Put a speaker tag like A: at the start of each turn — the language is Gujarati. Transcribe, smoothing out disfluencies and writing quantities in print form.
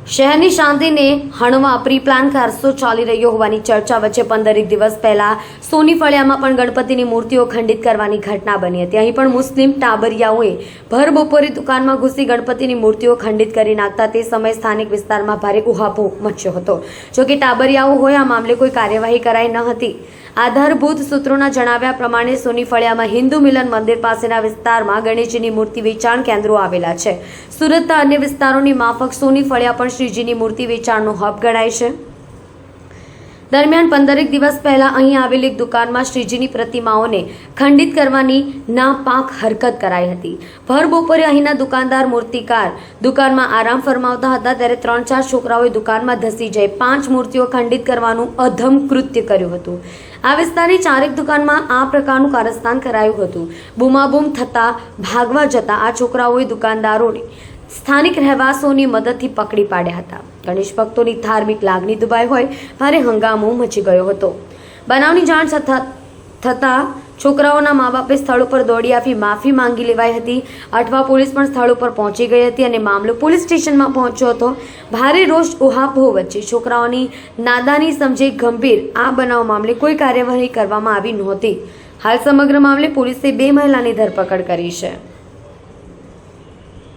A: શહેરની શાંતિને હણવા પ્રી પ્લાન કારસો ચાલી રહ્યો હોવાની ચર્ચા વચ્ચે 15 દિવસ પહેલા સોની ફળિયામાં પણ ગણપતિની મૂર્તિઓ ખંડિત કરવાની ઘટના બની હતી। અહીં પણ મુસ્લિમ ટાબરિયાઓએ ભર બપોરે દુકાનમાં ઘૂસી ગણપતિની મૂર્તિઓ ખંડિત કરી નાખતા તે સમયે સ્થાનિક વિસ્તારમાં ભારે ઉહાપોહ મચ્યો હતો। જો કે ટાબરિયાઓ હોય આ મામલે કોઈ કાર્યવાહી કરાઈ ન હતી। આધારભૂત સૂત્રોના જણાવ્યા પ્રમાણે સોની ફળિયામાં હિન્દુ મિલન મંદિર પાસેના વિસ્તારમાં ગણેશજીની મૂર્તિ વેચાણ કેન્દ્રો આવેલા છે। સુરતના અન્ય વિસ્તારોની માફક સોની ફળિયા પણ શ્રીજીની મૂર્તિ વેચાણનો હબ ગણાય છે। દરમિયાન 15 દિવસ પહેલા અહીં આવેલી એક દુકાનમાં શ્રીજીની પ્રતિમાઓને ખંડિત કરવાની નાપાક હરકત કરાઈ હતી। ભર બપોરે અહીંના દુકાનદાર મૂર્તિકાર દુકાનમાં આરામ ફરમાવતા હતા ત્યારે 3-4 છોકરાઓએ દુકાનમાં ધસી જઈ 5 મૂર્તિઓ ખંડિત કરવાનું અધમ કૃત્ય કર્યું હતું। આ વિસ્તારની 4 દુકાનમાં આ પ્રકારનું કારસ્તાન કરાયું હતું। બૂમાબૂમ થતા ભાગવા જતા આ છોકરાઓએ દુકાનદારોને સ્થાનિક રહેવાસીઓની મદદથી પકડી પાડ્યા હતા। ગણેશ ભક્તોની ધાર્મિક લાગણી દુભાઈ હોય ભારે હંગામો મચી ગયો હતો। બનાવની જાણ થતાં છોકરાઓના મા બાપે સ્થળ ઉપર દોડી આવી માફી માંગી લેવાઈ હતી। અઠવા પોલીસ પણ સ્થળ ઉપર પહોંચી ગઈ હતી અને મામલો પોલીસ સ્ટેશનમાં પહોંચ્યો હતો। ભારે રોષ ઉહાપોહ વચ્ચે છોકરાઓની નાદાની સમજે ગંભીર આ બનાવ મામલે કોઈ કાર્યવાહી કરવામાં આવી નહોતી। હાલ સમગ્ર મામલે પોલીસે 2 મહિલાની ધરપકડ કરી છે।